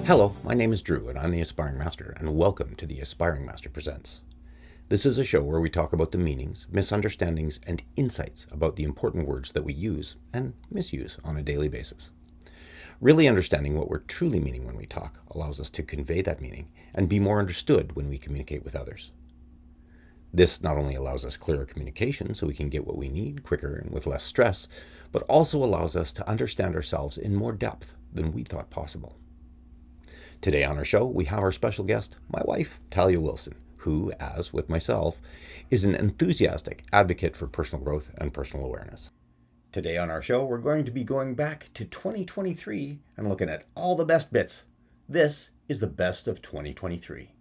Hello, my name is Drew and I'm the Aspiring Master, and welcome to the Aspiring Master Presents. This is a show where we talk about the meanings, misunderstandings, and insights about the important words that we use and misuse on a daily basis. Really understanding what we're truly meaning when we talk allows us to convey that meaning and be more understood when we communicate with others. This not only allows us clearer communication so we can get what we need quicker and with less stress, but also allows us to understand ourselves in more depth than we thought possible. Today on our show, we have our special guest, my wife, Talia Wilson, who, as with myself, is an enthusiastic advocate for personal growth and personal awareness. Today on our show, we're going to be going back to 2023 and looking at all the best bits. This is the best of 2023.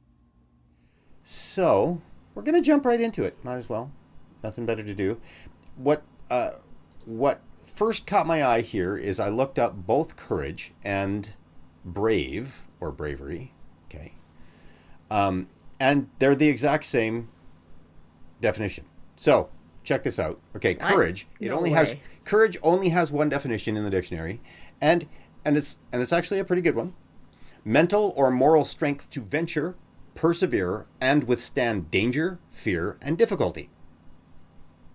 So, we're going to jump right into it. Might as well. Nothing better to do. What first caught my eye here is I looked up both courage and brave, or bravery, okay? And they're the exact same definition. So, check this out. Okay, courage. Courage only has one definition in the dictionary, and it's actually a pretty good one. Mental or moral strength to venture, persevere, and withstand danger, fear, and difficulty.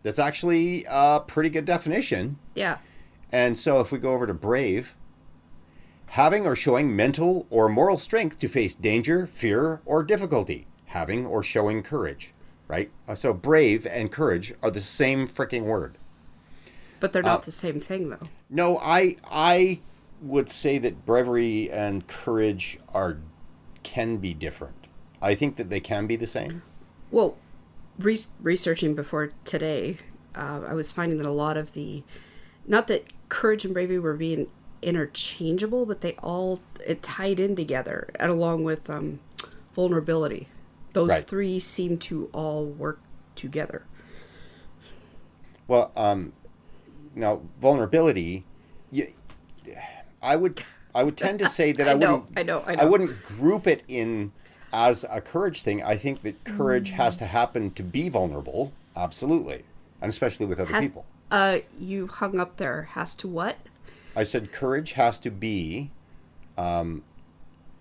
That's actually a pretty good definition. Yeah. And so if we go over to brave, having or showing mental or moral strength to face danger, fear, or difficulty. Having or showing courage, right? So brave and courage are the same freaking word. But they're not the same thing, though. No, I would say that bravery and courage can be different. I think that they can be the same. Well, researching before today, I was finding that a lot of not that courage and bravery were being interchangeable, but it tied in together, and along with vulnerability. Those three seem to all work together. Well, now vulnerability, I would tend to say that I wouldn't group it in as a courage thing. I think that courage has to happen to be vulnerable, absolutely, and especially with other people. You hung up there. Has to what? I said courage has to be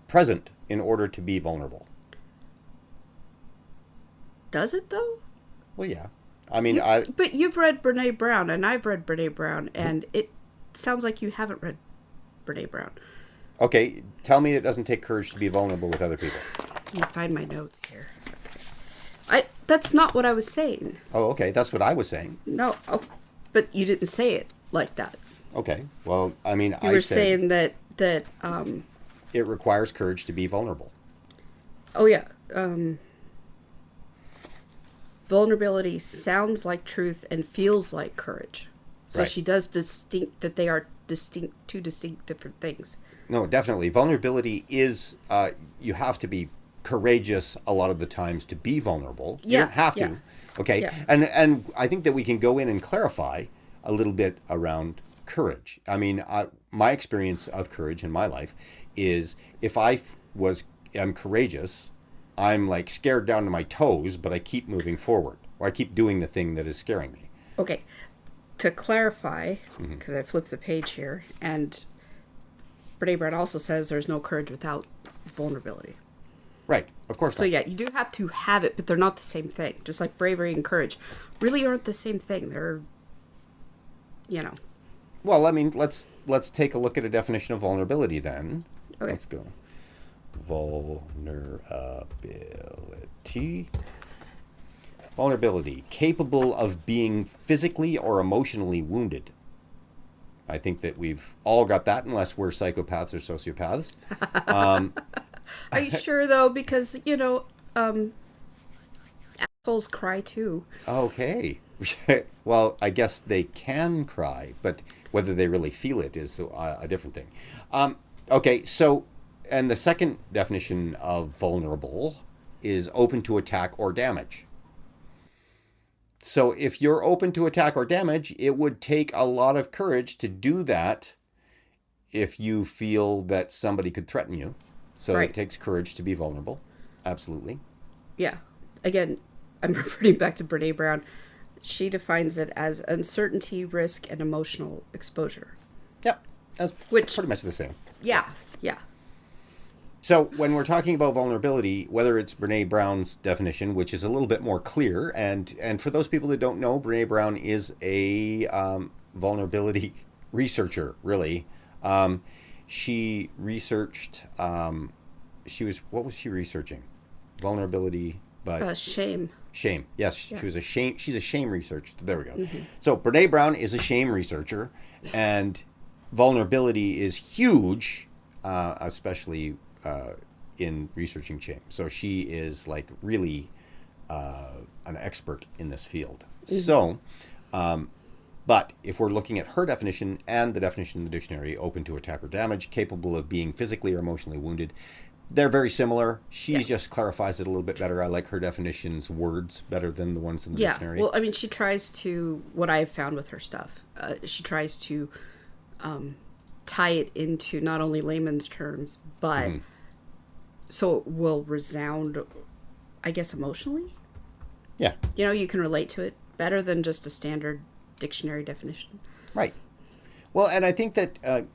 present in order to be vulnerable. Does it, though? Well, yeah. I mean, But you've read Brene Brown, and I've read Brene Brown, and it sounds like you haven't read Brene Brown. Okay, tell me it doesn't take courage to be vulnerable with other people. Let me find my notes here. That's not what I was saying. Oh, okay. That's what I was saying. No, but you didn't say it like that. Okay. Well, I mean, you were saying that it requires courage to be vulnerable. Oh yeah. Vulnerability sounds like truth and feels like courage. So she does that they are two distinct different things. No, definitely. Vulnerability is you have to be courageous a lot of the times to be vulnerable. You don't have to. Okay. Yeah. And I think that we can go in and clarify a little bit around courage. I mean, my experience of courage in my life is if I am courageous, I'm like scared down to my toes, but I keep moving forward, or I keep doing the thing that is scaring me. Okay. To clarify, because I flipped the page here, and Brene Brown also says there's no courage without vulnerability. Right, of course. So yeah, you do have to have it, but they're not the same thing. Just like bravery and courage really aren't the same thing. They're, Well, I mean, let's take a look at a definition of vulnerability then. Okay. Let's go. Vulnerability. Vulnerability, capable of being physically or emotionally wounded. I think that we've all got that, unless we're psychopaths or sociopaths. Are you sure, though? Because, assholes cry, too. Okay. Well, I guess they can cry, but whether they really feel it is a different thing. Okay, so, and the second definition of vulnerable is open to attack or damage. So if you're open to attack or damage, it would take a lot of courage to do that if you feel that somebody could threaten you. So It takes courage to be vulnerable. Absolutely. Yeah. Again, I'm referring back to Brene Brown. She defines it as uncertainty, risk, and emotional exposure. Yep. That's pretty much the same. Yeah. Yeah. So when we're talking about vulnerability, whether it's Brene Brown's definition, which is a little bit more clear, and for those people that don't know, Brene Brown is a vulnerability researcher, really. She researched. What was she researching? Vulnerability, but Shame. shame. Yes, Yeah. she was a shame. She's a shame researcher. There we go. So Brene Brown is a shame researcher, and vulnerability is huge, especially in researching shame. So she is like really an expert in this field. So, but if we're looking at her definition and the definition in the dictionary, open to attack or damage, capable of being physically or emotionally wounded, they're very similar. She just clarifies it a little bit better. I like her definition's words better than the ones in the dictionary. Well, I mean, she tries to, what I've found with her stuff, she tries to tie it into not only layman's terms, but so it will resound, I guess, emotionally. Yeah. You know, you can relate to it better than just a standard dictionary definition. Right. Well, and I think that,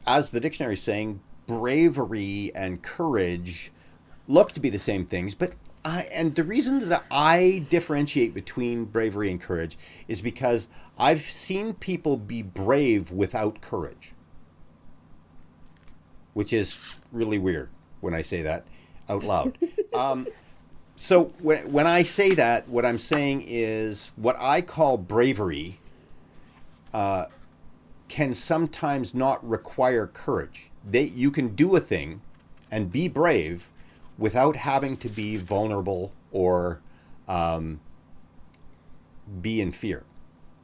as the dictionary is saying, bravery and courage look to be the same things, but and the reason that I differentiate between bravery and courage is because I've seen people be brave without courage, which is really weird when I say that out loud. So when I say that, what I'm saying is what I call bravery can sometimes not require courage. You can do a thing and be brave without having to be vulnerable or be in fear.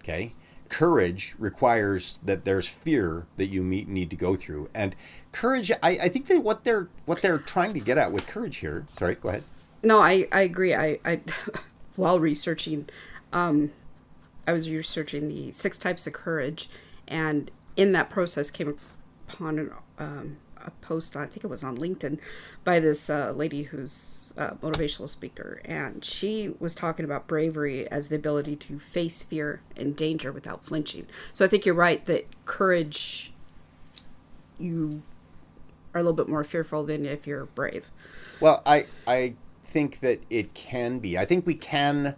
Okay? Courage requires that there's fear that you need to go through. And courage, I think that what they're trying to get at with courage here. Sorry, go ahead. No, I agree. I while researching, I was researching the 6 types of courage, and in that process came upon a post on, I think it was on LinkedIn, by this lady who's a motivational speaker, and she was talking about bravery as the ability to face fear and danger without flinching. So I think you're right that courage, you are a little bit more fearful than if you're brave. Well, I think that it can be. I think we can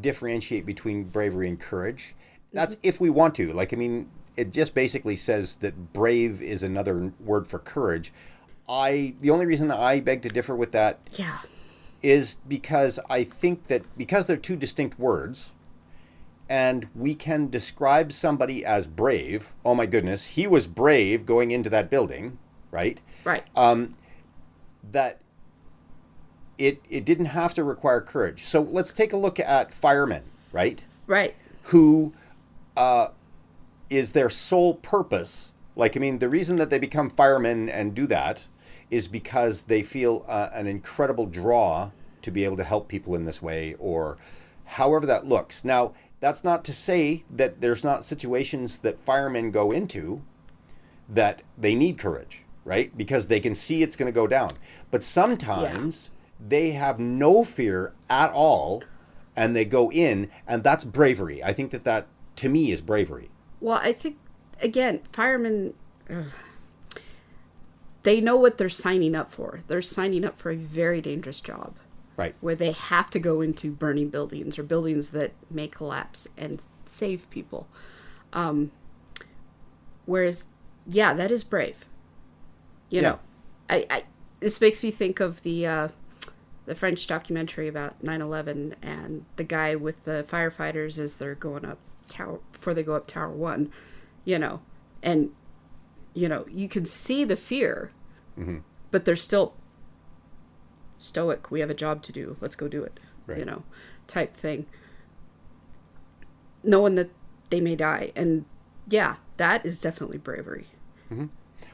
differentiate between bravery and courage. That's if we want to. Like, I mean, it just basically says that brave is another word for courage. The only reason that I beg to differ with that is because I think that because they're two distinct words, and we can describe somebody as brave. Oh my goodness, he was brave going into that building, right? Right. That it didn't have to require courage. So let's take a look at firemen, right? Right. Who is their sole purpose. Like, I mean, the reason that they become firemen and do that is because they feel an incredible draw to be able to help people in this way, or however that looks. Now, that's not to say that there's not situations that firemen go into that they need courage, right? Because they can see it's going to go down. But sometimes they have no fear at all, and they go in, and that's bravery. I think that to me is bravery. Well, I think, again, firemen, they know what they're signing up for. They're signing up for a very dangerous job. Right. Where they have to go into burning buildings or buildings that may collapse and save people. Whereas, that is brave. You know, this makes me think of the French documentary about 9/11 and the guy with the firefighters as they're going up tower before they go up Tower 1, you know, and you can see the fear, but they're still stoic. We have a job to do. Let's go do it. Right. Type thing. Knowing that they may die, and that is definitely bravery. Mm-hmm.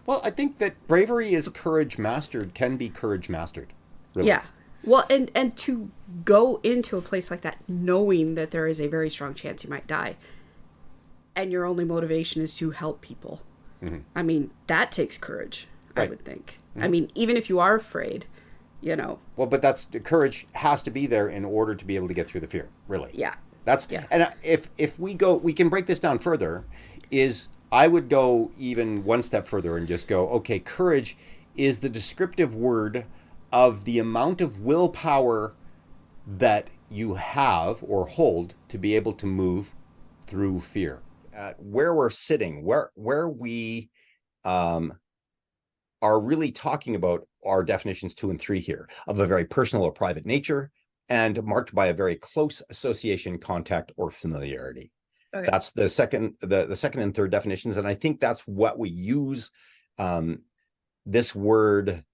Well, I think that bravery is courage mastered. Can be courage mastered. Really. Yeah. Well, and to go into a place like that knowing that there is a very strong chance you might die, and your only motivation is to help people. I mean, that takes courage, right. I would think. I mean, even if you are afraid, Well, but that's courage has to be there in order to be able to get through the fear, really. Yeah. And if we can break this down further, is I would go even one step further and just go, okay, courage is the descriptive word of the amount of willpower that you have or hold to be able to move through fear. Where we're sitting, where we um, are really talking about our definitions 2 and 3 here of a very personal or private nature and marked by a very close association, contact, or familiarity. Okay. That's the second and third definitions, and I think that's what we use this word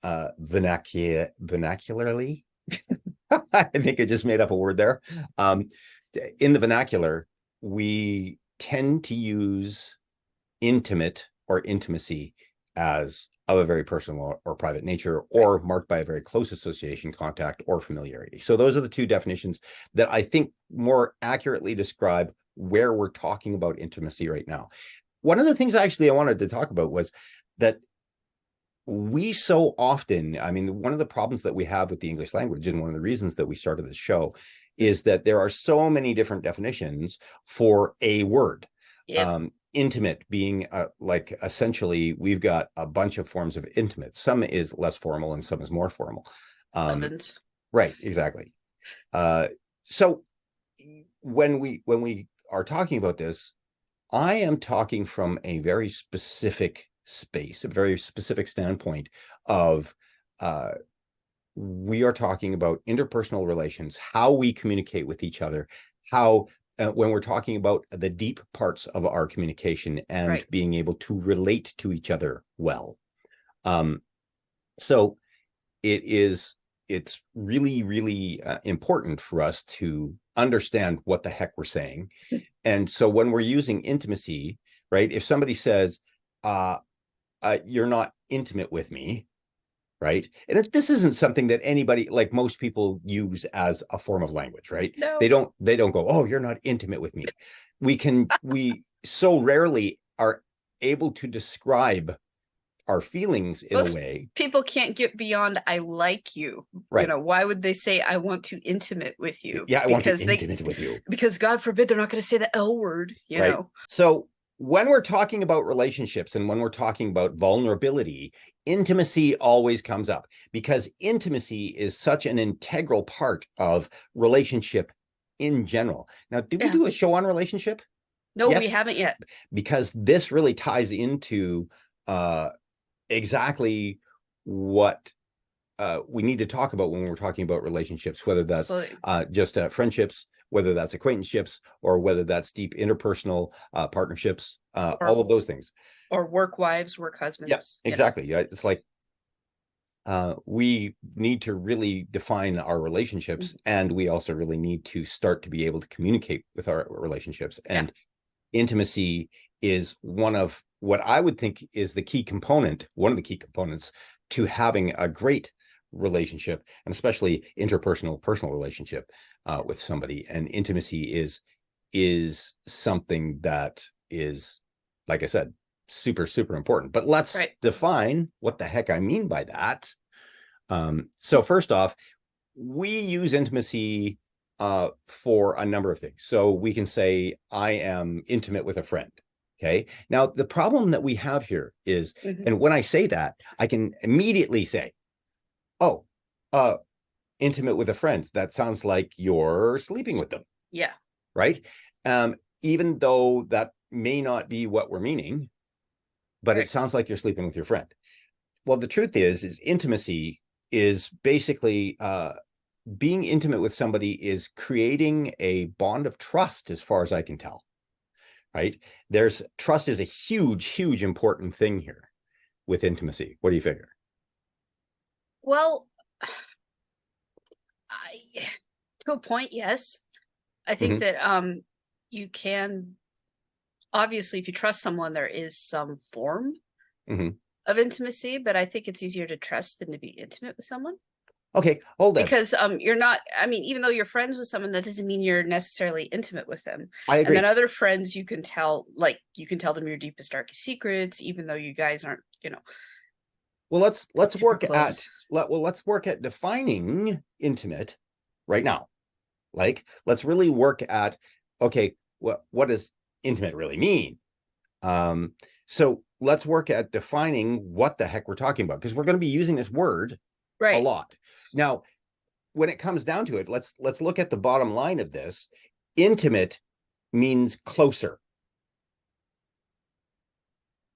vernacularly. I think I just made up a word there. Um, in the vernacular, we tend to use intimate or intimacy as of a very personal or private nature, or marked by a very close association, contact, or familiarity. So those are the two definitions that I think more accurately describe where we're talking about intimacy right now. One of the things actually I wanted to talk about was that we so often, I mean, one of the problems that we have with the English language, and one of the reasons that we started this show, is that there are so many different definitions for a word. Yep. Intimate being like essentially we've got a bunch of forms of intimate. Some is less formal and some is more formal. Ovens. Right, exactly. So when we are talking about this, I am talking from a very specific space, a very specific standpoint of we are talking about interpersonal relations, how we communicate with each other, how when we're talking about the deep parts of our communication and Right. being able to relate to each other well. So it's really, really important for us to understand what the heck we're saying. And so when we're using intimacy, right, if somebody says, you're not intimate with me, right? And this isn't something that anybody, like most people, use as a form of language, right? No. They don't go, oh, you're not intimate with me. We so rarely are able to describe our feelings in a Most way. people can't get beyond "I like you." Right. Why would they say "I want to intimate with you"? Yeah, I want to intimate with you. Because God forbid they're not going to say the L word. Right. So when we're talking about relationships and when we're talking about vulnerability, intimacy always comes up because intimacy is such an integral part of relationship in general. Now, did we Yeah. do a show on relationship? No, Yes? we haven't yet. Because this really ties into exactly what we need to talk about when we're talking about relationships, whether that's just friendships, whether that's acquaintanceships, or whether that's deep interpersonal partnerships, all of those things. Or work wives, work husbands. Yeah, exactly. Yeah, it's like we need to really define our relationships, and we also really need to start to be able to communicate with our relationships. And intimacy is one of what I would think is the key component, one of the key components to having a great relationship, and especially interpersonal, personal relationship with somebody. And intimacy is something that is, like I said, super, super important. But let's define what the heck I mean by that. So first off, we use intimacy for a number of things. So we can say, I am intimate with a friend. Okay. Now, the problem that we have here is, and when I say that, I can immediately say, oh, intimate with a friend. That sounds like you're sleeping with them. Yeah. Right. Even though that may not be what we're meaning, but it sounds like you're sleeping with your friend. Well, the truth is intimacy is basically being intimate with somebody is creating a bond of trust, as far as I can tell. Right? Trust is a huge, huge important thing here with intimacy. What do you figure? Well, to a point, yes. I think that you can, obviously, if you trust someone, there is some form of intimacy, but I think it's easier to trust than to be intimate with someone. Okay, hold on. Because you're not, I mean, even though you're friends with someone, that doesn't mean you're necessarily intimate with them. I agree. And then other friends, you can tell them your deepest, darkest secrets, even though you guys aren't, Well, let's work at defining intimate right now. Like, let's really work at, okay, what does intimate really mean? Um, so let's work at defining what the heck we're talking about, because we're going to be using this word a Right. lot. Now, when it comes down to it, let's look at the bottom line of this. Intimate means closer,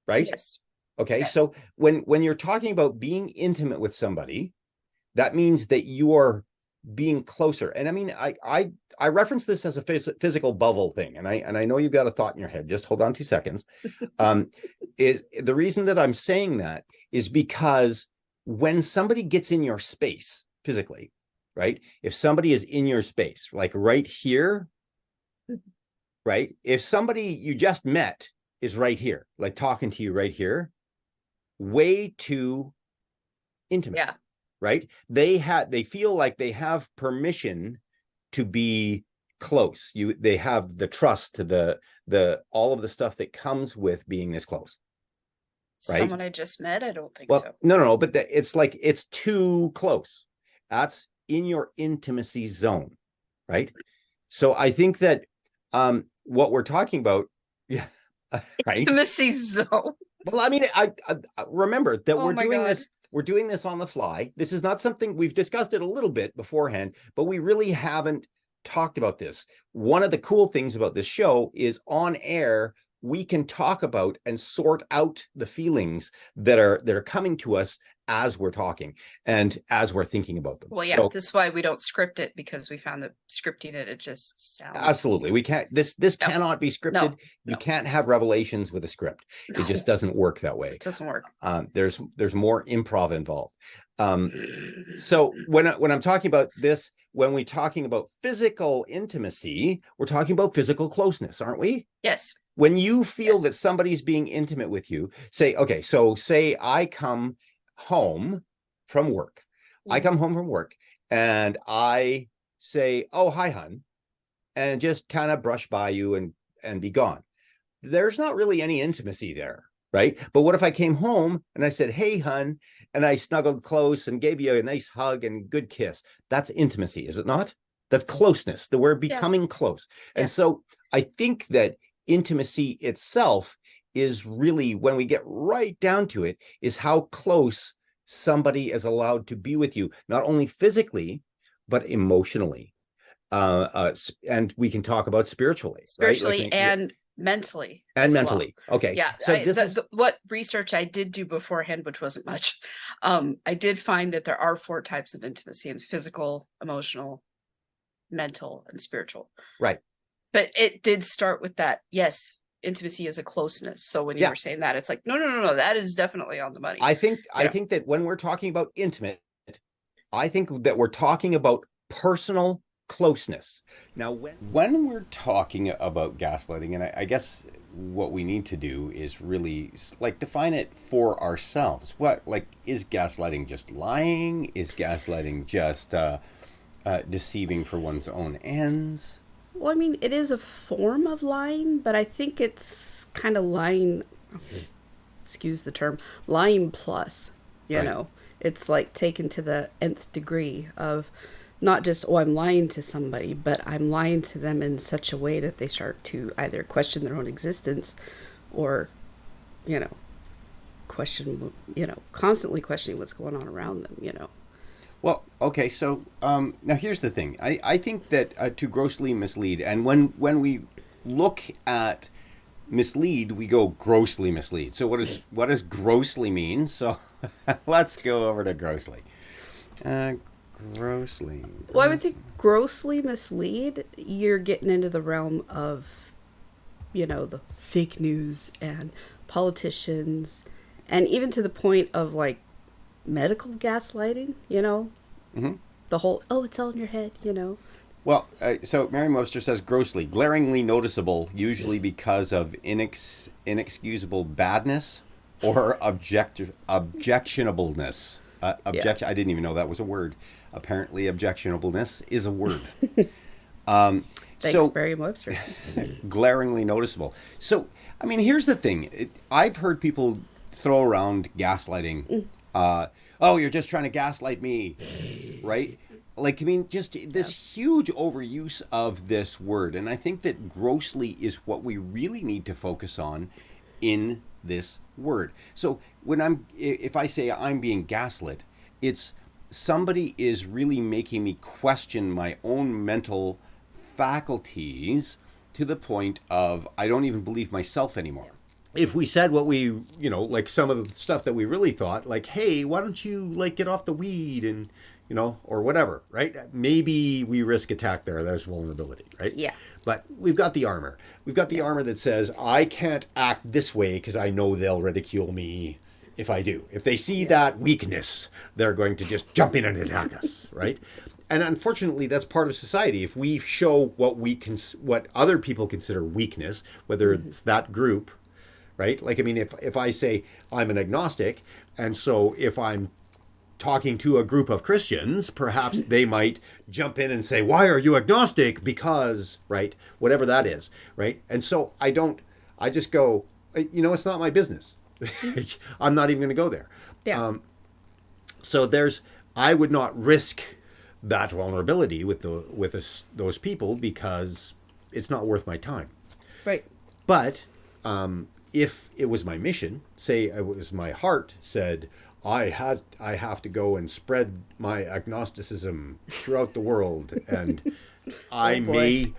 right? Yes. Okay, Yes. so when you're talking about being intimate with somebody, that means that you are being closer. And I mean, I reference this as a physical bubble thing, and I know you've got a thought in your head. Just hold on 2 seconds. Um, is the reason that I'm saying that is because when somebody gets in your space physically, right? If somebody is in your space, like right here, right? If somebody you just met is right here, like talking to you right here, way too intimate, Yeah. right? They feel like they have permission to be close. They have the trust to the all of the stuff that comes with being this close, right? Someone I just met? I don't think Well, so. no, but it's like it's too close. That's in your intimacy zone, right? So I think that what we're talking about, yeah, right? Intimacy zone. Well, I mean, I remember that Oh we're my doing God. this. We're doing this on the fly. This is not something we've discussed it a little bit beforehand, but we really haven't talked about this. One of the cool things about this show is on air, we can talk about and sort out the feelings that are coming to us as we're talking and as we're thinking about them. Well, yeah, So this is why we don't script it, because we found that scripting it just sounds absolutely, we can't. This no, cannot be scripted. no, You no, can't have revelations with a script. It no. just doesn't work that way. It doesn't work. There's more improv involved. So when I'm talking about this, when we're talking about physical intimacy, we're talking about physical closeness, aren't we? Yes. When you feel Yes. that somebody's being intimate with you, say, okay, so say I come home from work. I Mhm. come home from work and I say, oh, hi, hun, and just kind of brush by you and be gone. There's not really any intimacy there, right? But what if I came home and I said, hey, hun, and I snuggled close and gave you a nice hug and good kiss? That's intimacy, is it not? That's closeness, that we're Yeah. becoming close. Yeah. And so I think that intimacy itself is really, when we get right down to it, is how close somebody is allowed to be with you, not only physically, but emotionally. And we can talk about spiritually, right? Like, Spiritually and mentally and as well. mentally. Okay. Yeah, So this is what research I did do beforehand, which wasn't much, I did find that there are four types of intimacy: and physical, emotional, mental, and spiritual. right. But it did start with that. Yes, intimacy is a closeness. So when you Yeah. were saying that, it's like, no, that is definitely on the money. I think You I know, think that when we're talking about intimate, I think that we're talking about personal closeness. Now, when we're talking about gaslighting, and I guess what we need to do is really like define it for ourselves. What, like, is gaslighting just lying? Is gaslighting just deceiving for one's own ends? well, I mean, it is a form of lying, but I think it's kind of lying, excuse the term, lying plus, you Right. know. It's like taken to the nth degree of not just, oh, I'm lying to somebody, but I'm lying to them in such a way that they start to either question their own existence or, you know, constantly questioning what's going on around them, you know. Well, okay, so now here's the thing. I think that to grossly mislead, and when we look at mislead, we go grossly mislead. So what does grossly mean? So let's go over to grossly. Uh, grossly, Well, I would gross. think grossly mislead, you're getting into the realm of, the fake news and politicians, and even to the point of like medical gaslighting, Hmm. the whole, oh, it's all in your head, you know. Well, so Merriam-Webster says grossly, glaringly noticeable, usually because of inexcusable badness or objectionableness. Yeah. I didn't even know that was a word. Apparently, objectionableness is a word. Um, Thanks, so Merriam-Webster. glaringly noticeable. So, I mean, here's the thing. I've heard people throw around gaslighting. Uh, oh, you're just trying to gaslight me, right? Like, I mean, just Yeah. this huge overuse of this word. And I think that grossly is what we really need to focus on in this word. So if I say I'm being gaslit, it's somebody is really making me question my own mental faculties to the point of I don't even believe myself anymore. If we said what we, like some of the stuff that we really thought, like, hey, why don't you like get off the weed and, or whatever, right? Maybe we risk attack there. There's vulnerability, right? Yeah. But we've got the armor. We've got the armor that says, I can't act this way because I know they'll ridicule me if I do. If they see that weakness, they're going to just jump in and attack us, right? And unfortunately, that's part of society. If we show what other people consider weakness, whether it's that group, right? Like, I mean, if I say I'm an agnostic, and so if I'm talking to a group of Christians, perhaps they might jump in and say, why are you agnostic? Because, right? Whatever that is, right? And so I just go, it's not my business. I'm not even going to go there. Yeah. So I would not risk that vulnerability with those people because it's not worth my time. Right. But if it was my mission, say it was my heart said, I have to go and spread my agnosticism throughout the world, and I may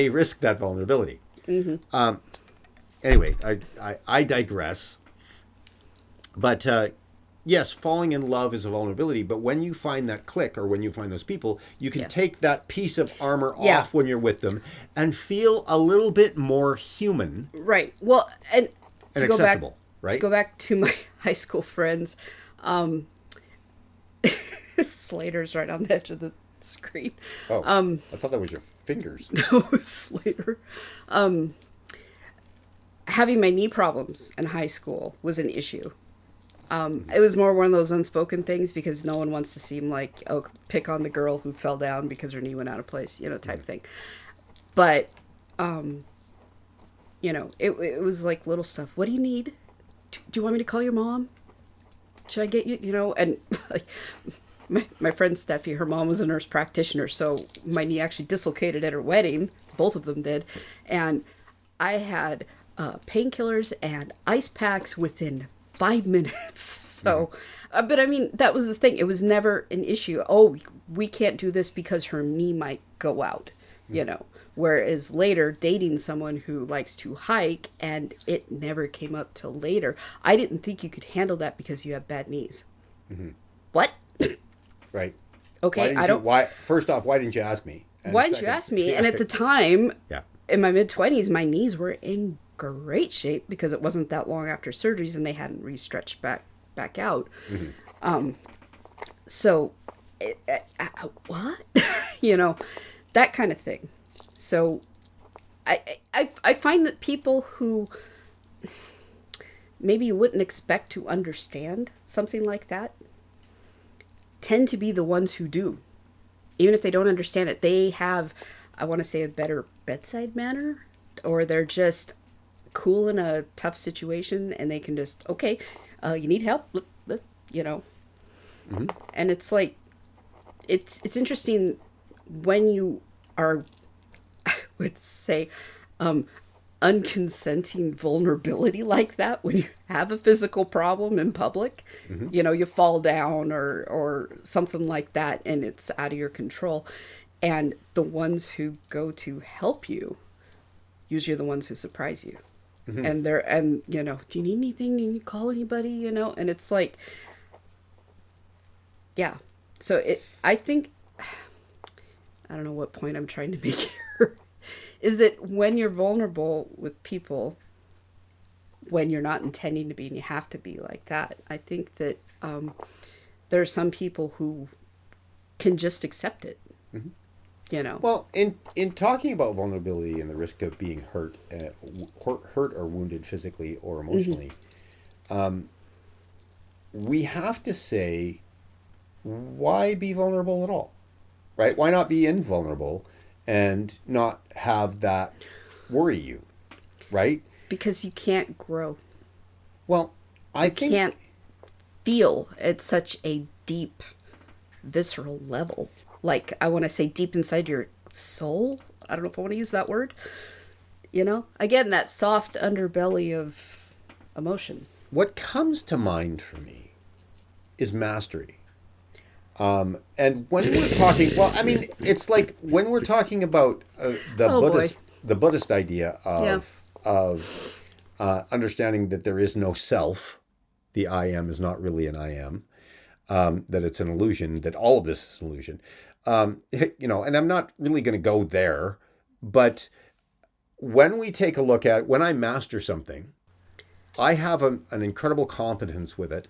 risk that vulnerability. Mm-hmm. Anyway, I digress. But yes, falling in love is a vulnerability. But when you find that click, or when you find those people, you can take that piece of armor off when you're with them and feel a little bit more human. Right. Well, and to acceptable, right? To go back to my high school friends, Slater's right on the edge of the screen. Oh, I thought that was your fingers. No, Slater. Having my knee problems in high school was an issue. It was more one of those unspoken things because no one wants to seem like, pick on the girl who fell down because her knee went out of place, type thing. But, it was like little stuff. What do you need? Do you want me to call your mom? Should I get you, and like my friend Steffi, her mom was a nurse practitioner. So my knee actually dislocated at her wedding. Both of them did. And I had painkillers and ice packs within 5 minutes. So, but I mean, that was the thing. It was never an issue. Oh, we can't do this because her knee might go out, Whereas later, dating someone who likes to hike, and it never came up till later. I didn't think you could handle that because you have bad knees. Mm-hmm. What? Right. Okay, First off, why didn't you ask me? And why didn't you ask me? And at the time, in my mid-20s, my knees were in great shape because it wasn't that long after surgeries and they hadn't re-stretched back out. Mm-hmm. So, what? That kind of thing. So, I find that people who maybe you wouldn't expect to understand something like that tend to be the ones who do. Even if they don't understand it, they have, I want to say, a better bedside manner, or they're just cool in a tough situation and they can just, okay, you need help, Mm-hmm. And it's like, it's interesting when you are, I would say, unconsenting vulnerability like that, when you have a physical problem in public, mm-hmm. You fall down or something like that and it's out of your control. And the ones who go to help you usually are the ones who surprise you. Mm-hmm. And do you need anything? Do you need to call anybody? And it's like, yeah. So I think, I don't know what point I'm trying to make here, is that when you're vulnerable with people, when you're not intending to be and you have to be like that, I think that there are some people who can just accept it. Mm-hmm. Well, in talking about vulnerability and the risk of being hurt or wounded physically or emotionally, mm-hmm. We have to say, why be vulnerable at all, right? Why not be invulnerable and not have that worry you, right? Because you can't grow. Well, I think you can't feel at such a deep, visceral level. Like, I want to say deep inside your soul. I don't know if I want to use that word. Again, that soft underbelly of emotion. What comes to mind for me is mastery. And when we're talking, well, I mean, it's like when we're talking about Oh boy. The Buddhist idea Yeah. of understanding that there is no self, the I am is not really an I am, that it's an illusion, that all of this is an illusion. And I'm not really going to go there, but when we take a look at when I master something, I have an incredible competence with it,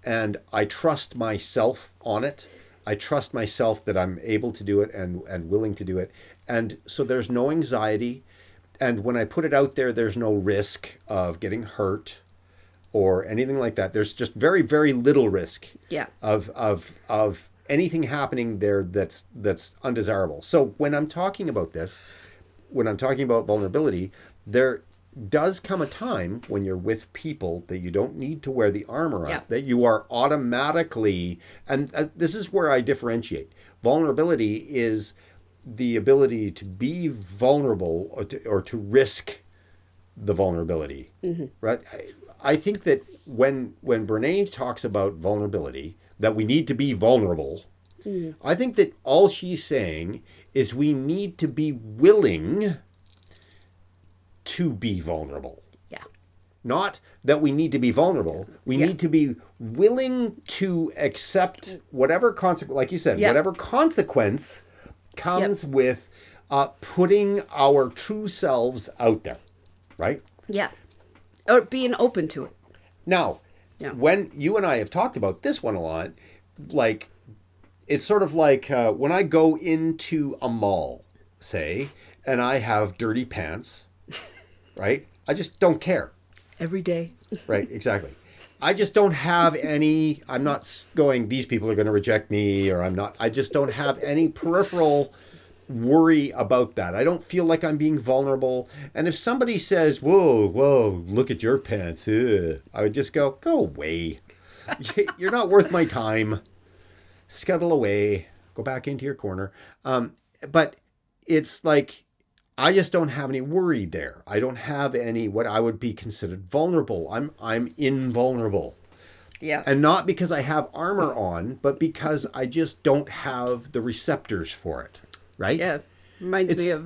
and I trust myself on it. I trust myself that I'm able to do it and willing to do it. And so there's no anxiety. And when I put it out there, there's no risk of getting hurt or anything like that. There's just very, very little risk Yeah. of anything happening there that's undesirable. So when I'm talking about this, when I'm talking about vulnerability, there does come a time when you're with people that you don't need to wear the armor on, Yeah. that you are automatically, and this is where I differentiate. Vulnerability is the ability to be vulnerable or to risk the vulnerability, right? I think that when Brene talks about vulnerability, that we need to be vulnerable, I think that all she's saying is we need to be willing to be vulnerable. Yeah. Not that we need to be vulnerable. We Yeah. need to be willing to accept whatever consequence, like you said, Yeah. whatever consequence comes with putting our true selves out there, right? Yeah. Or being open to it. Now, Yeah. when you and I have talked about this one a lot, like it's sort of like when I go into a mall, say, and I have dirty pants, right? I just don't care. Every day. Right, exactly. I just don't have any, I'm not going, these people are going to reject me, or I just don't have any peripheral worry about that. I don't feel like I'm being vulnerable. And if somebody says, whoa, look at your pants, I would just go away. You're not worth my time. Scuttle away. Go back into your corner. But it's like, I just don't have any worry there. I don't have any what I would be considered vulnerable. I'm invulnerable. Yeah. And not because I have armor on, but because I just don't have the receptors for it. Right? Yeah. Reminds me of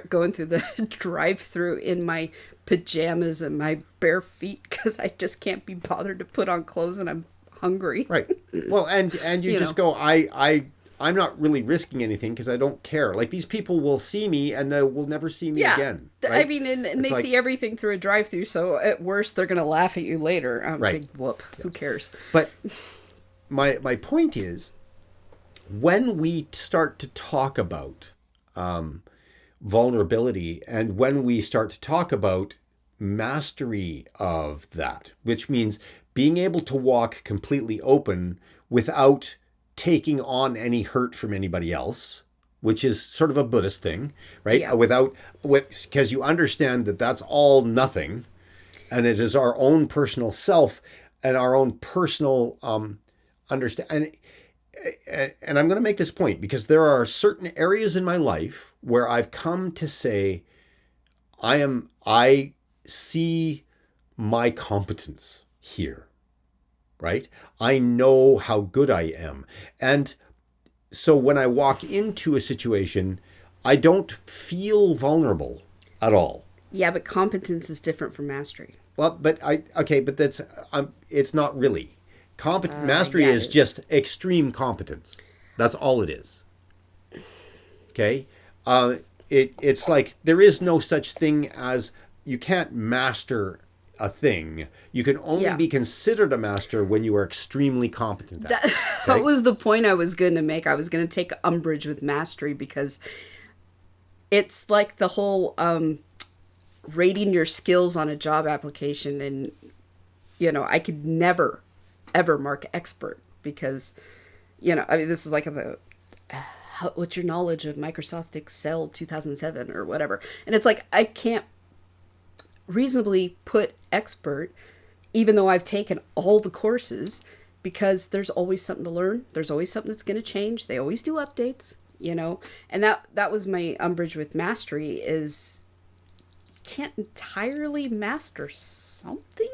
going through the drive-through in my pajamas and my bare feet because I just can't be bothered to put on clothes and I'm hungry. Right. Well, and you just go, I'm not really risking anything because I don't care. Like these people will see me and they will never see me again. Right? I mean, and they like, see everything through a drive-through, so at worst they're going to laugh at you later. Right. Big whoop. Who cares? But my point is, when we start to talk about vulnerability and when we start to talk about mastery of that, which means being able to walk completely open without taking on any hurt from anybody else, which is sort of a Buddhist thing, right? Yeah. Because you understand that that's all nothing, and it is our own personal self and our own personal understand. And I'm going to make this point because there are certain areas in my life where I've come to say, I see my competence here, right? I know how good I am. And so when I walk into a situation, I don't feel vulnerable at all. Yeah, but competence is different from mastery. Well, but that's, it's not really. Mastery yeah, is just extreme competence. That's all it is. Okay? It's like there is no such thing as, you can't master a thing. You can only be considered a master when you are extremely competent at it. That was the point I was going to make. I was going to take umbrage with mastery because it's like the whole rating your skills on a job application, and I could never ever mark expert because I mean, this is like what's your knowledge of Microsoft Excel 2007 or whatever, and it's like I can't reasonably put expert even though I've taken all the courses, because there's always something to learn. There's always something that's going to change. They always do updates, and that was my umbrage with mastery is can't entirely master something.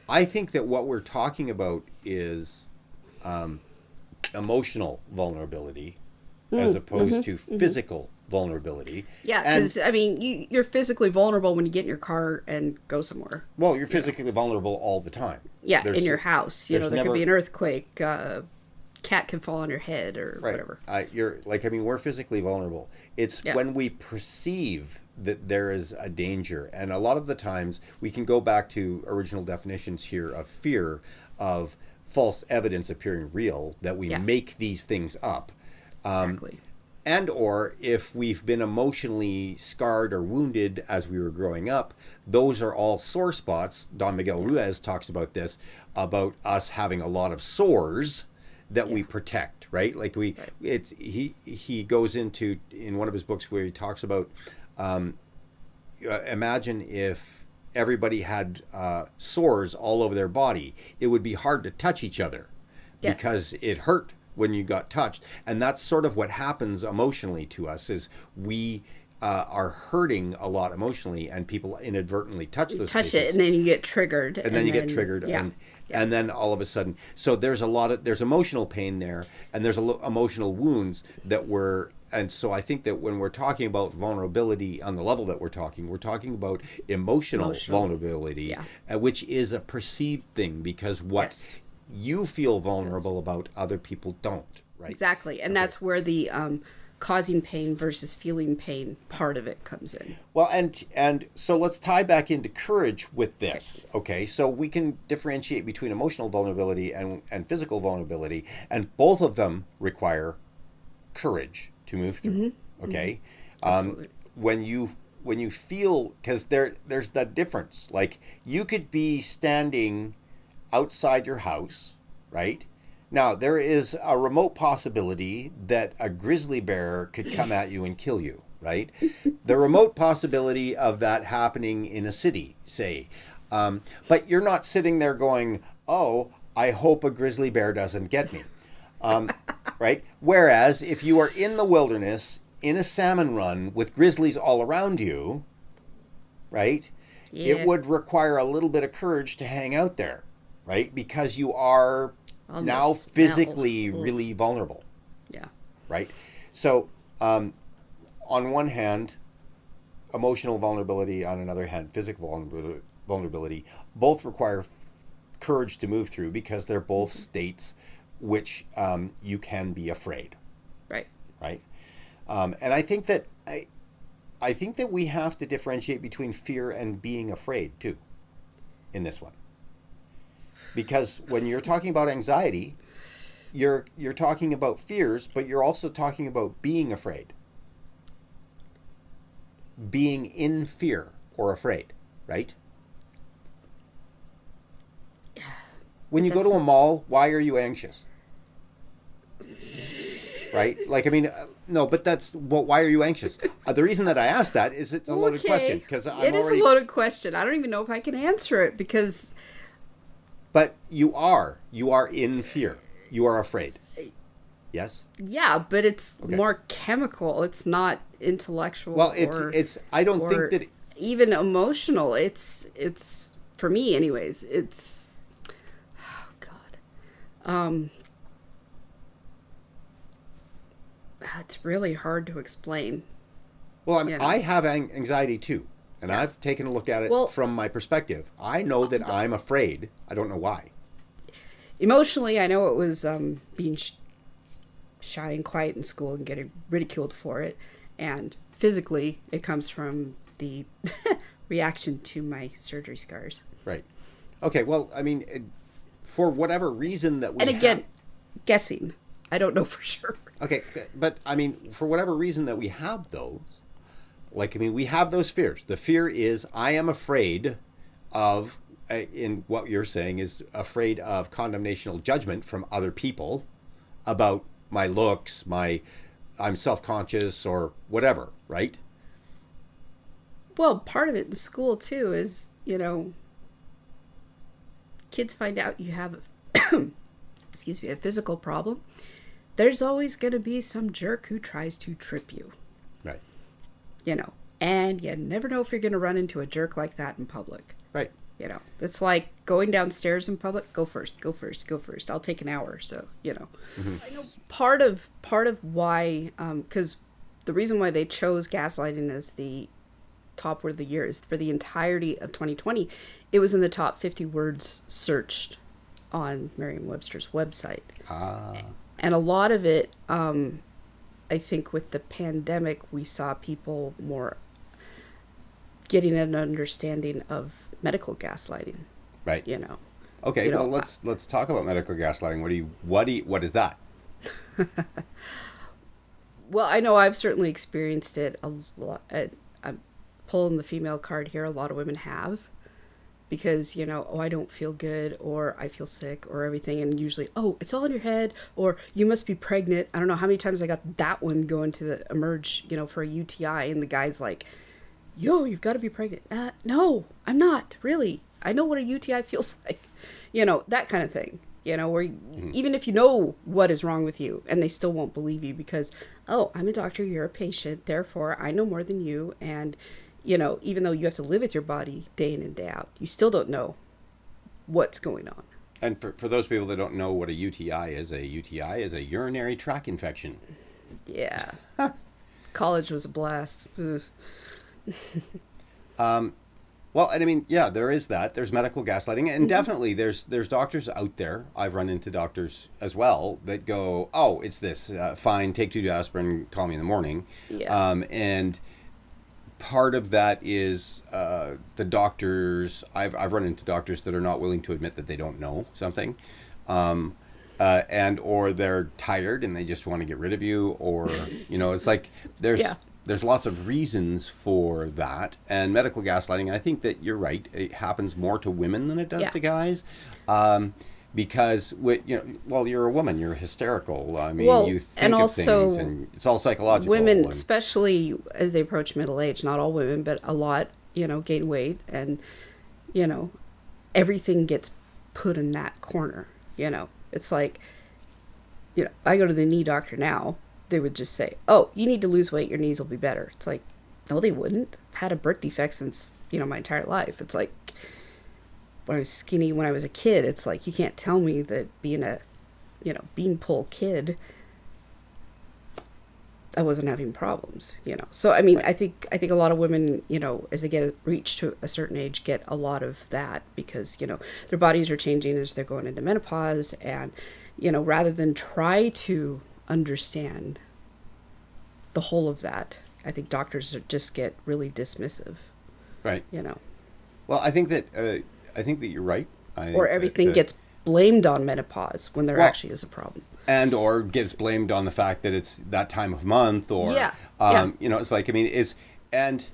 I think that what we're talking about is emotional vulnerability as opposed to physical vulnerability. Yeah, And because I mean, you're physically vulnerable when you get in your car and go somewhere. well, you're physically vulnerable all the time. Yeah, There's- in your house, you know, there's there could never- be an earthquake, cat can fall on your head, or Right. whatever. You're like, I mean, we're physically vulnerable. It's Yeah. when we perceive that there is a danger. And a lot of the times we can go back to original definitions here of fear, of false evidence appearing real, that we Yeah. make these things up. Exactly. And or if we've been emotionally scarred or wounded as we were growing up, those are all sore spots. Don Miguel Ruiz talks about this, about us having a lot of sores that we protect, right? Like it's he goes into, in one of his books, where he talks about imagine if everybody had sores all over their body. It would be hard to touch each other because it hurt when you got touched. And that's sort of what happens emotionally to us, is we are hurting a lot emotionally, and people inadvertently touch those Touch places. it, and then you get triggered. And then you get triggered, and then all of a sudden, so there's there's emotional pain there, and there's emotional wounds that and so I think that when we're talking about vulnerability on the level that we're talking about emotional vulnerability, which is a perceived thing, because what you feel vulnerable about, other people don't, right? Exactly, and that's where the causing pain versus feeling pain part of it comes in. Well, and so let's tie back into courage with this. Okay, so we can differentiate between emotional vulnerability and physical vulnerability, and both of them require courage to move through. Okay, when you feel, because there's that difference. Like, you could be standing outside your house, right? Now, there is a remote possibility that a grizzly bear could come at you and kill you, right? The remote possibility of that happening in a city, say. But you're not sitting there going, oh, I hope a grizzly bear doesn't get me, right? Whereas if you are in the wilderness, in a salmon run with grizzlies all around you, right? It would require a little bit of courage to hang out there, right? Because you are now physically really vulnerable. Yeah. Right? So, on one hand, emotional vulnerability, on another hand, physical vulnerability, both require courage to move through, because they're both states which you can be afraid. Right. Right? And I think that I think that we have to differentiate between fear and being afraid too, in this one. Because when you're talking about anxiety, you're talking about fears, but you're also talking about being afraid. Being in fear or afraid, right? When you go to a mall, why are you anxious? Right? Like, I mean, no, but why are you anxious? The reason that I asked that is it's a loaded question. It is a loaded question. I don't even know if I can answer it, because... But you are in fear. You are afraid. Yes? Yeah, but it's more chemical. It's not intellectual. Well, it's I don't think that even emotional. It's for me anyways. It's, oh God. It's really hard to explain. Well, I mean, I have anxiety too. And I've taken a look at it from my perspective. I know that I'm afraid. I don't know why. Emotionally, I know it was being shy and quiet in school and getting ridiculed for it. And physically, it comes from the reaction to my surgery scars. Right. Okay, well, I mean, for whatever reason that we And again, guessing. I don't know for sure. Okay, but I mean, for whatever reason that we have those, like, I mean, we have those fears. The fear is, I am afraid of, in what you're saying, is afraid of condemnational judgment from other people about my looks, I'm self-conscious or whatever, right? Well, part of it in school, too, is, kids find out you have, excuse me, a physical problem, there's always going to be some jerk who tries to trip you. Right. You know, and you never know if you're going to run into a jerk like that in public. Right. You know, it's like going downstairs in public. Go first. Go first. Go first. I'll take an hour. So, you know, I know part of why, because the reason why they chose gaslighting as the top word of the year is for the entirety of 2020, it was in the top 50 words searched on Merriam-Webster's website. And a lot of it, I think with the pandemic, we saw people more getting an understanding of medical gaslighting. Right. You know. Okay, You know, well, let's talk about medical gaslighting. What is that? Well, I know I've certainly experienced it a lot. I'm pulling the female card here. A lot of women have. Because, you know, oh, I don't feel good, or I feel sick, or everything. And usually, oh, it's all in your head, or you must be pregnant. I don't know how many times I got that one going to the emerge, you know, for a UTI. And the guy's like, yo, you've got to be pregnant. No, I'm not, really. I know what a UTI feels like. You know, that kind of thing. You know, where even if you know what is wrong with you, and they still won't believe you because, oh, I'm a doctor, you're a patient, therefore I know more than you. And, you know, even though you have to live with your body day in and day out, you still don't know what's going on. And for those people that don't know what a UTI is a urinary tract infection. Yeah. College was a blast. Ugh. Well, and I mean, yeah, there is that. There's medical gaslighting, and definitely there's doctors out there. I've run into doctors as well that go, "Oh, it's this. Fine, take 2 aspirin, call me in the morning." Yeah. And part of that is the doctors. I've run into doctors that are not willing to admit that they don't know something, and or they're tired and they just want to get rid of you, or you know, it's like there's lots of reasons for that. And medical gaslighting, I think that you're right. It happens more to women than it does to guys. Because, well, you're a woman, you're hysterical. I mean, you think of things, and it's all psychological. Women, especially as they approach middle age, not all women, but a lot, you know, gain weight, and, you know, everything gets put in that corner, you know. It's like, you know, I go to the knee doctor now. They would just say, oh, you need to lose weight, your knees will be better. It's like, no, they wouldn't. I've had a birth defect since, you know, my entire life. It's like, when I was skinny when I was a kid, it's like, you can't tell me that being a, you know, beanpole kid, I wasn't having problems, you know. So, I mean, I think a lot of women, you know, as they reach to a certain age, get a lot of that because, you know, their bodies are changing as they're going into menopause. And, you know, rather than try to understand the whole of that, I think doctors just get really dismissive. Right. You know. Well, I think that you're right. Or everything gets blamed on menopause when there actually is a problem. And or gets blamed on the fact that it's that time of month, or you know, it's like, I mean, and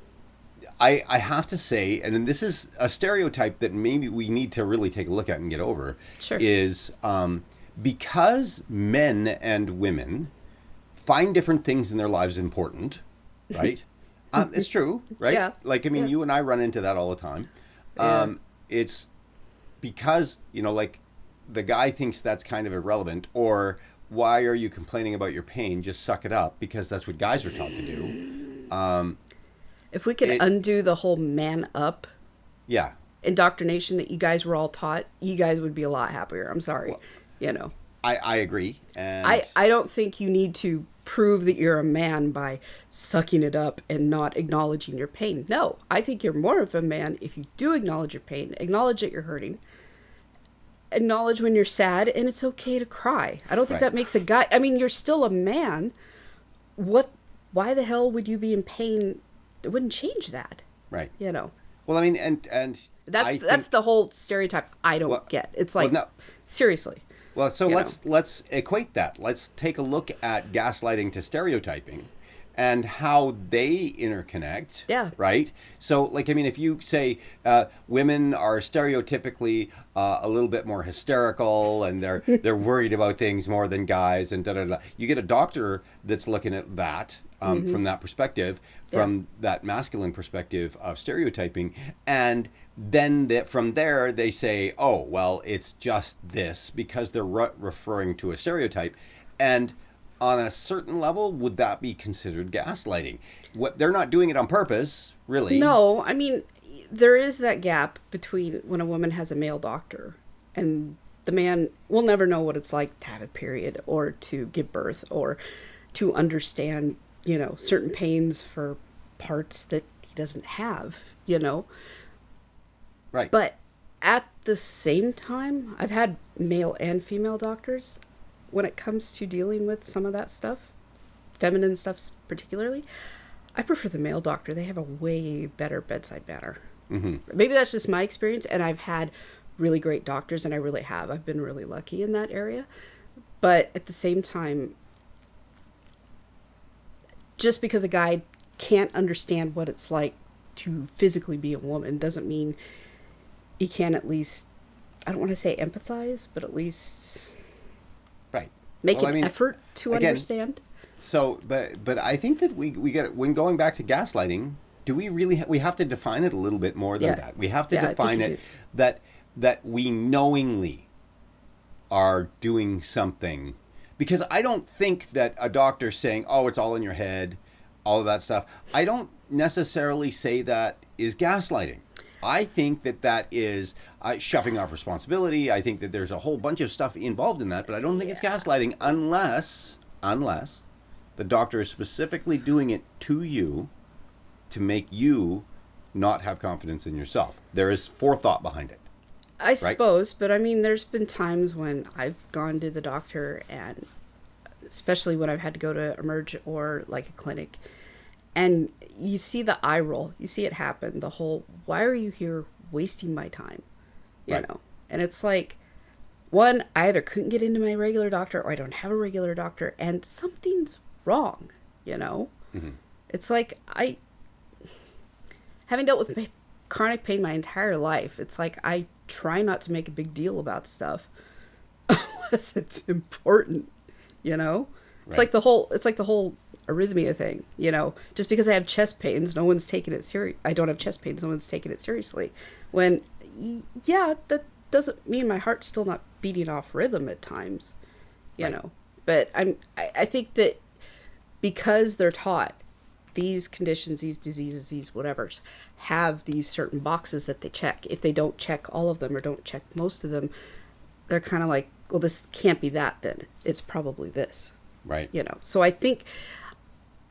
I have to say, and this is a stereotype that maybe we need to really take a look at and get over. Sure. Is because men and women find different things in their lives important, right? It's true, right? Yeah. Like, I mean, you and I run into that all the time. It's because, you know, like, the guy thinks that's kind of irrelevant, or why are you complaining about your pain? Just suck it up, because that's what guys are taught to do. If we could undo the whole man up indoctrination that you guys were all taught, you guys would be a lot happier. I'm sorry. Well, you know. I agree. And I don't think you need to prove that you're a man by sucking it up and not acknowledging your pain. No, I think you're more of a man if you do acknowledge your pain, acknowledge that you're hurting, acknowledge when you're sad, and it's okay to cry. I don't think that makes a guy. I mean, you're still a man. Why the hell would you be in pain? It wouldn't change that. Right. You know. Well, I mean, and that's the whole stereotype I don't get. It's like, seriously. Well, so let's equate that. Let's take a look at gaslighting to stereotyping and how they interconnect. Yeah. Right? So, like, I mean, if you say women are stereotypically a little bit more hysterical and they're worried about things more than guys and da-da-da, you get a doctor that's looking at that from that perspective, from that masculine perspective of stereotyping, and then that from there they say, oh, well, it's just this, because they're referring to a stereotype. And on a certain level, would that be considered gaslighting? What, they're not doing it on purpose, really. No, I mean, there is that gap between when a woman has a male doctor and the man will never know what it's like to have a period or to give birth or to understand, certain pains for parts that he doesn't have. Right. But at the same time, I've had male and female doctors when it comes to dealing with some of that stuff, feminine stuff particularly. I prefer the male doctor. They have a way better bedside manner. Mm-hmm. Maybe that's just my experience, and I've had really great doctors, and I really have. I've been really lucky in that area. But at the same time, just because a guy can't understand what it's like to physically be a woman doesn't mean he can at least, I don't want to say empathize, but at least right. make an effort to understand. So, but I think that we get, when going back to gaslighting, do we really we have to define it a little bit more than that? We have to define it that we knowingly are doing something, because I don't think that a doctor saying, "Oh, it's all in your head," all of that stuff. I don't necessarily say that is gaslighting. I think that is shoving off responsibility. I think that there's a whole bunch of stuff involved in that, but I don't think it's gaslighting unless the doctor is specifically doing it to you to make you not have confidence in yourself. There is forethought behind it. I suppose, but I mean, there's been times when I've gone to the doctor, and especially when I've had to go to Emerge or like a clinic, and you see the eye roll, you see it happen, the whole, why are you here wasting my time? You know? And it's like, one, I either couldn't get into my regular doctor or I don't have a regular doctor, and something's wrong, Mm-hmm. It's like, having dealt with chronic pain my entire life, it's like I try not to make a big deal about stuff unless it's important, It's like the whole arrhythmia thing, just because I have chest pains, no one's taking it serious. I don't have chest pains, no one's taking it seriously. When, that doesn't mean my heart's still not beating off rhythm at times, you know. But I think that because they're taught these conditions, these diseases, these whatevers, have these certain boxes that they check. If they don't check all of them or don't check most of them, they're kind of like, well, this can't be that then. It's probably this. Right. So I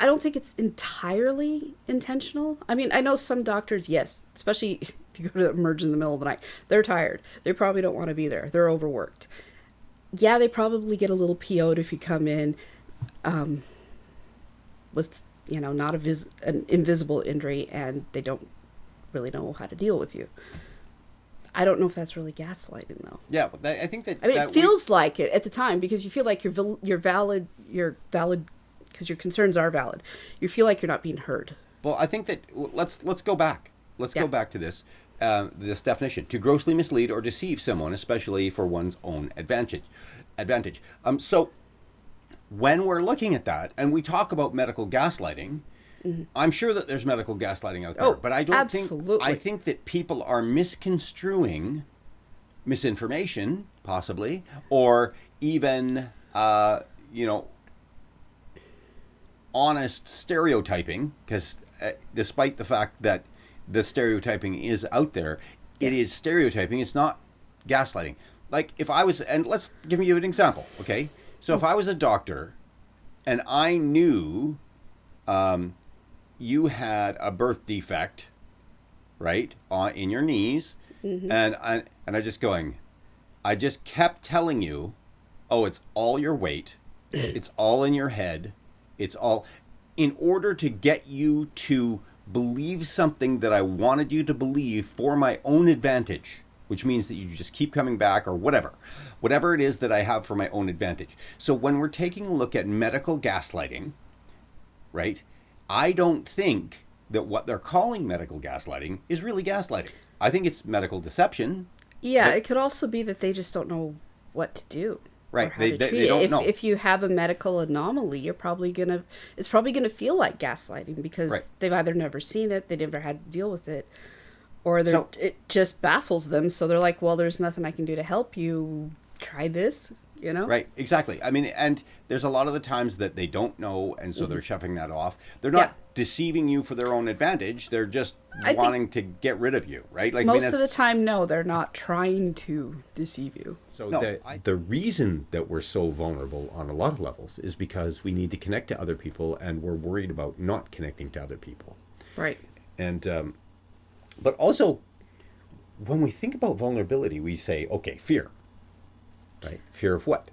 don't think it's entirely intentional. I mean, I know some doctors, yes, especially if you go to Emerge in the middle of the night, they're tired. They probably don't want to be there. They're overworked. Yeah, they probably get a little PO'd if you come in with, not an invisible injury, and they don't really know how to deal with you. I don't know if that's really gaslighting, though. Yeah, but I think that... it feels like it at the time, because you feel like you're valid because your concerns are valid. You feel like you're not being heard. Well, I think that... Let's go back. Let's go back to this definition. To grossly mislead or deceive someone, especially for one's own advantage. So when we're looking at that, and we talk about medical gaslighting... Mm-hmm. I'm sure that there's medical gaslighting out there, but I don't think that people are misconstruing misinformation, possibly, or even, honest stereotyping, because despite the fact that the stereotyping is out there, it is stereotyping. It's not gaslighting. Like if I was, and let's give you an example, okay? So if I was a doctor and I knew, you had a birth defect, right, in your knees, mm-hmm. and I just kept telling you, oh, it's all your weight, it's all in your head, it's all, in order to get you to believe something that I wanted you to believe for my own advantage, which means that you just keep coming back or whatever it is that I have for my own advantage. So when we're taking a look at medical gaslighting, right, I don't think that what they're calling medical gaslighting is really gaslighting. I think it's medical deception. Yeah, it could also be that they just don't know what to do. Right, they don't know. If you have a medical anomaly, it's probably gonna feel like gaslighting because they've either never seen it, they never had to deal with it, or So it just baffles them. So they're like, well, there's nothing I can do to help you. Try this, you know? right, exactly. I mean, and there's a lot of the times that they don't know, and so Mm-hmm. they're shoving that off. They're Yeah. not deceiving you for their own advantage. They're just I think wanting to get rid of you, right? Like, I mean, most of the that's time, no, they're not trying to deceive you. so no, the reason that we're so vulnerable on a lot of levels is because we need to connect to other people, and we're worried about not connecting to other people. Right. And but also, when we think about vulnerability, we say, okay, fear, right? Fear of what?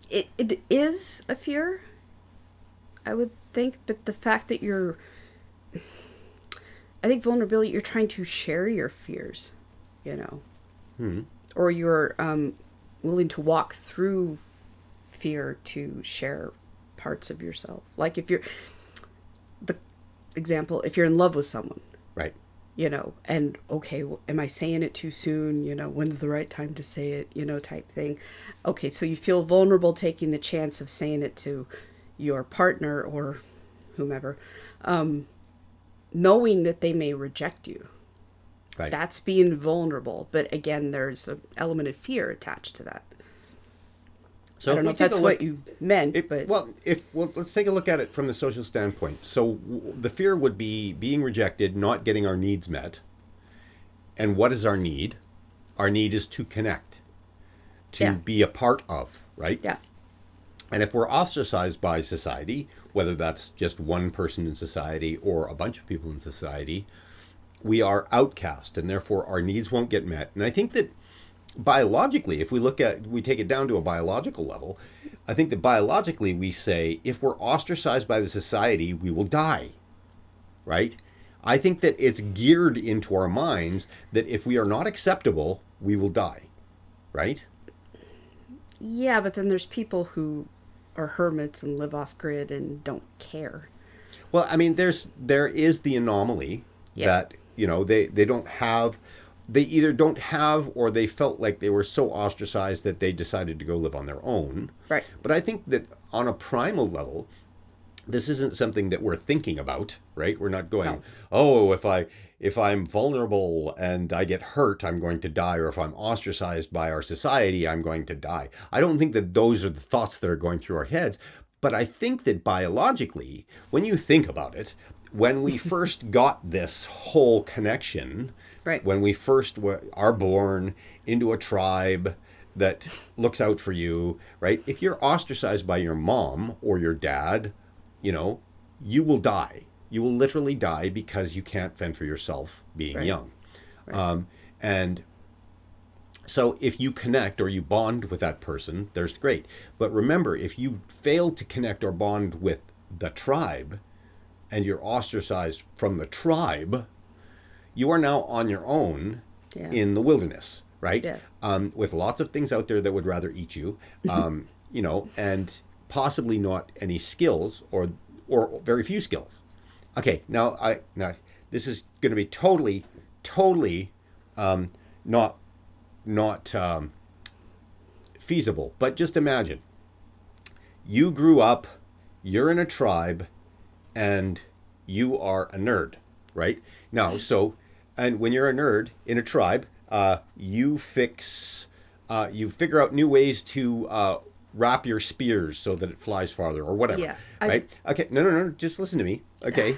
It is a fear, I would think, but the fact that I think vulnerability, you're trying to share your fears, you know, or you're willing to walk through fear to share parts of yourself. Like if you're, the example, if you're in love with someone, Right. you know, and okay, am I saying it too soon? You know, when's the right time to say it? You know, type thing. Okay, so you feel vulnerable taking the chance of saying it to your partner or whomever, knowing that they may reject you. Right. That's being vulnerable. But again, there's an element of fear attached to that. So I don't know if that's what you meant, but well, let's take a look at it from the social standpoint. So the fear would be being rejected, not getting our needs met. And what is our need? Our need is to connect, to Yeah. be a part of, right? yeah, And if we're ostracized by society, whether that's just one person in society or a bunch of people in society, we are outcast, and therefore our needs won't get met. And I think that biologically, if we take it down to a biological level, I think that biologically we say if we're ostracized by the society, we will die, right? I think that it's geared into our minds that if we are not acceptable, we will die, right? yeah. But then there's people who are hermits and live off grid and don't care. Well, I mean, there is the anomaly Yeah. that, they don't have, they either don't have or they felt like they were so ostracized that they decided to go live on their own. Right. But I think that on a primal level, this isn't something that we're thinking about, right? We're not going, No. oh, if I'm vulnerable and I get hurt, I'm going to die, or if I'm ostracized by our society, I'm going to die. I don't think that those are the thoughts that are going through our heads. But I think that biologically, when you think about it, when we first got this whole connection, Right. when we first are born into a tribe that looks out for you, right? If you're ostracized by your mom or your dad, you will die. You will literally die because you can't fend for yourself being Right. young. Right. And so if you connect or you bond with that person, there's great. But remember, if you fail to connect or bond with the tribe and you're ostracized from the tribe, you are now on your own Yeah. in the wilderness, right? Yeah. With lots of things out there that would rather eat you, and possibly not any skills or very few skills. Okay, now this is going to be totally not feasible. But just imagine, you grew up, you're in a tribe, and you are a nerd, right? Now, and when you're a nerd in a tribe, you figure out new ways to wrap your spears so that it flies farther or whatever, Yeah, right? Okay, no, just listen to me, okay?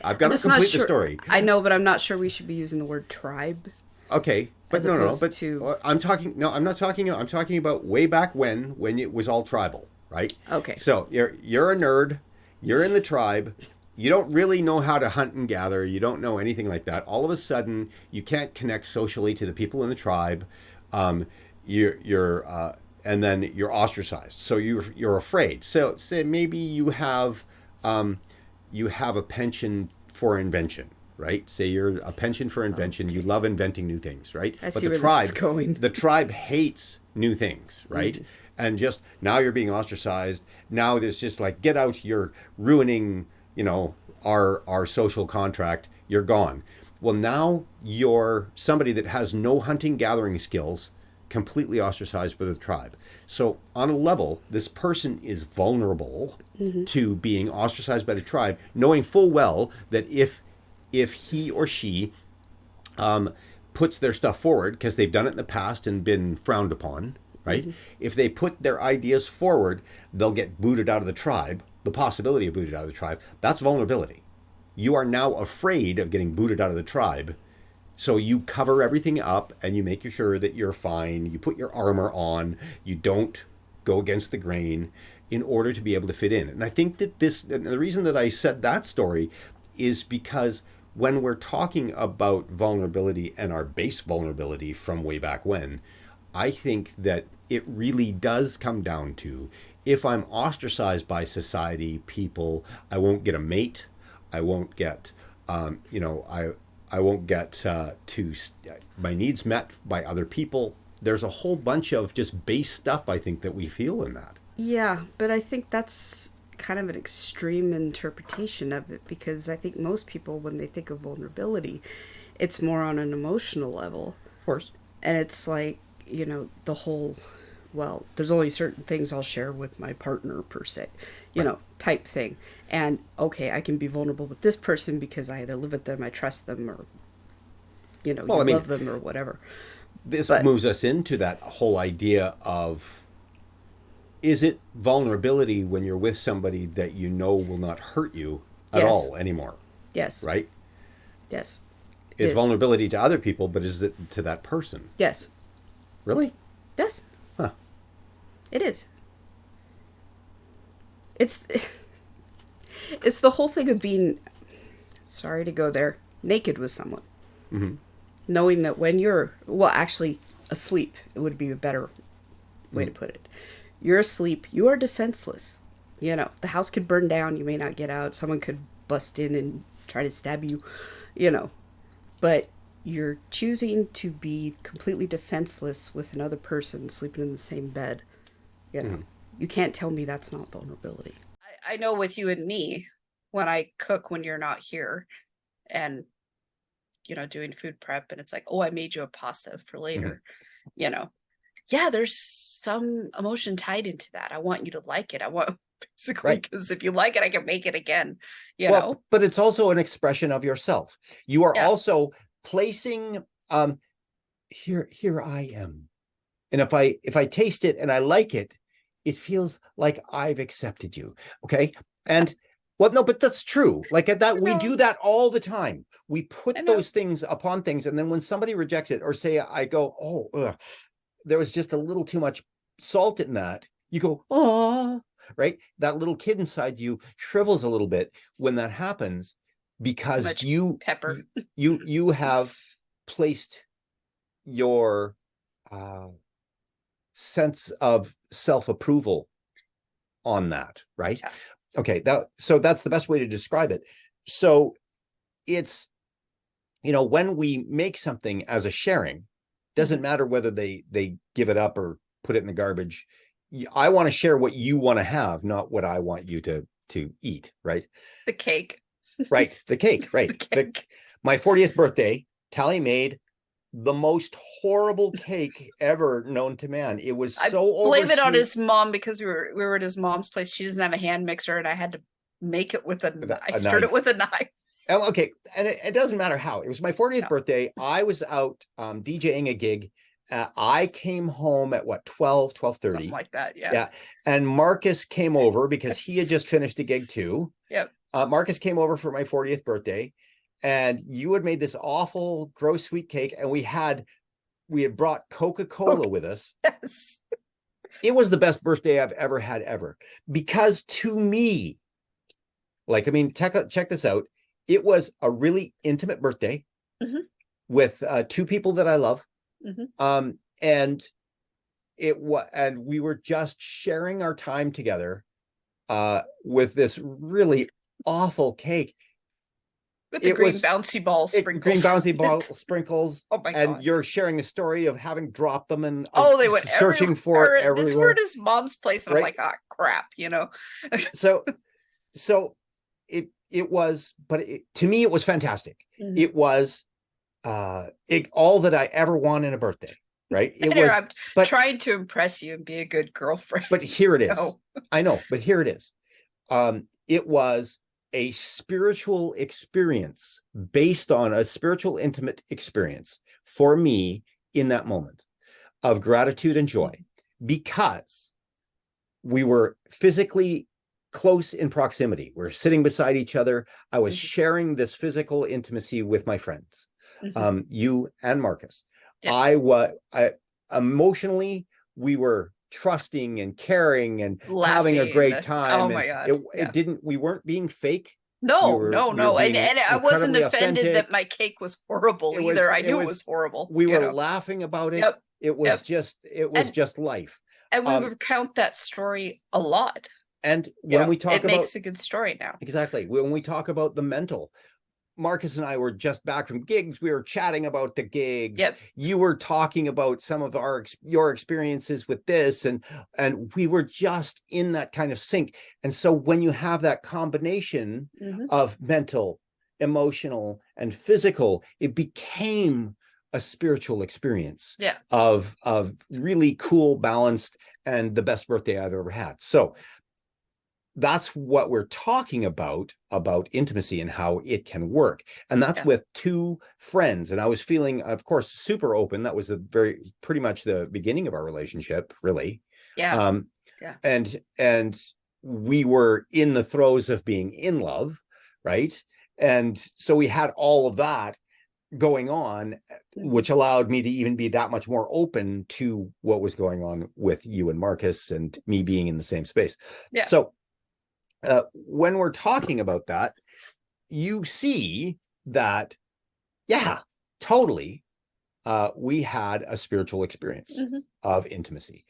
I've got to Just not complete the sure. story. I know, but I'm not sure we should be using the word tribe. Okay, but As no, opposed but to- I'm talking about way back when it was all tribal, right? Okay. So you're a nerd, you're in the tribe, you don't really know how to hunt and gather, you don't know anything like that. All of a sudden, you can't connect socially to the people in the tribe. And then you're ostracized, so you're afraid. So say maybe you have a penchant for invention, right? Say you're a penchant for invention. You love inventing new things, right? I see where this is going. The tribe hates new things, right? Mm. And just now you're being ostracized. Now there's just like, get out, you're ruining, our social contract. You're gone. Well, now you're somebody that has no hunting gathering skills, completely ostracized by the tribe. So on a level, this person is vulnerable to being ostracized by the tribe, knowing full well that if he or she um, puts their stuff forward because they've done it in the past and been frowned upon, right? Mm-hmm. If they put their ideas forward, they'll get booted out of the tribe. The possibility of booted out of the tribe, that's vulnerability. You are now afraid of getting booted out of the tribe. So you cover everything up and you make sure that you're fine. You put your armor on. You don't go against the grain in order to be able to fit in. And I think that and the reason that I said that story is because when we're talking about vulnerability and our base vulnerability from way back when, I think that it really does come down to, if I'm ostracized by society, people, I won't get a mate, I won't get, I won't get my needs met by other people. There's a whole bunch of just base stuff I think that we feel in that. Yeah, but I think that's kind of an extreme interpretation of it, because I think most people, when they think of vulnerability, it's more on an emotional level. Of course. And it's like, the whole, well, there's only certain things I'll share with my partner, per se, Right. type thing. And okay, I can be vulnerable with this person because I either live with them, I trust them, or, Well, you I mean, love them or whatever. this But moves us into that whole idea of, is it vulnerability when you're with somebody that you know will not hurt you at yes, all anymore, yes, right? yes, it It's is. vulnerability to other people, but is it to that person? Yes, Really? yes, Huh. it is. It's it's the whole thing of being, sorry to go there, naked with someone. Mm-hmm. Knowing that when you're, well, actually, asleep, it would be a better way to Mm-hmm. put it. You're asleep, you are defenseless. The house could burn down, you may not get out, someone could bust in and try to stab you, you know. But you're choosing to be completely defenseless with another person sleeping in the same bed. You know, Mm-hmm. you can't tell me that's not vulnerability. I know with you and me, when I cook when you're not here, and doing food prep, and it's like, oh, I made you a pasta for Mm-hmm. later, you know. Yeah, there's some emotion tied into that. I want you to like it. I want basically, Right. because if you like it, I can make it again, you Well, know. but it's also an expression of yourself. You are Yeah. also placing, here I am. And if I taste it and I like it, it feels like I've accepted you. Okay. And well, no, but that's true. Like at that, I we know. do that all the time. We I put know. those things upon things. And then when somebody rejects it, or say I go, oh, ugh, there was just a little too much salt in that, you go, oh, right? That little kid inside you shrivels a little bit when that happens, Too because much pepper. you have placed your uh, sense of self-approval on that, right? Yeah. Okay, so that's the best way to describe it. So it's, when we make something as a sharing, doesn't Mhm. matter whether they give it up or put it in the garbage. I want to share what you want to have, not what I want you to eat, right? The cake. Right. The cake, The right. cake. My 40th birthday, Tally made the most horrible cake ever known to man. It was I so blame it on oversweet. his mom, because we were at his mom's place. She doesn't have a hand mixer, and I had to make it with I A stirred it knife. with a knife. Okay, and it doesn't matter how. It was my 40th No, birthday. I was out DJing a gig. I came home at what, 12:30. something like that. Yeah. Yeah. And Marcus came over because he had Yes. just finished a gig too. Yep. Marcus came over for my 40th birthday, and you had made this awful, gross sweet cake, and we had brought Coca-Cola Okay. with us. Yes. It was the best birthday I've ever had ever. Because to me, like, I mean, check this out. It was a really intimate birthday Hmm. with two people that I love. Hmm. And and we were just sharing our time together with this really awful cake. With the It green was bouncy ball green sprinkles. bouncy ball sprinkles, Oh my and god. you're sharing the story of having dropped them and Oh, they went searching for it everywhere. This were at everywhere, his mom's place, and I'm right? like, ah, crap. So it was, but to me it was fantastic. Mhm. It was all that I ever want in a birthday, right? It Anyway, was, I'm but trying to impress you and be a good girlfriend. here it is. No. I know, but here it is. It was a spiritual experience based on a spiritual, intimate experience for me in that moment of gratitude and joy, because we were physically close in proximity. We're sitting beside each other. I was sharing this physical intimacy with my friends, you and Marcus. Yeah. Emotionally, we were trusting and caring and having a great time. Oh my God. We weren't being fake. No. And I wasn't offended authentic. That my cake was horrible either. I knew it was horrible. We were laughing about it. It was just life. And we recount that story a lot. And when we talk about, it makes a good story now. Exactly. When we talk about the mental, Marcus and I were just back from gigs. We were chatting about the gigs. Yep. You were talking about some of your experiences with this, and we were just in that kind of sync. And so when you have that combination of mental, emotional, and physical, it became a spiritual experience of really cool, balanced, and the best birthday I've ever had. So that's what we're talking about intimacy and how it can work. And that's with two friends. And I was feeling, of course, super open. That was pretty much the beginning of our relationship, really. Yeah. And we were in the throes of being in love, right? And so we had all of that going on, which allowed me to even be that much more open to what was going on with you and Marcus and me being in the same space. Yeah. So when we're talking about that, you see that, yeah, totally, we had a spiritual experience of intimacy.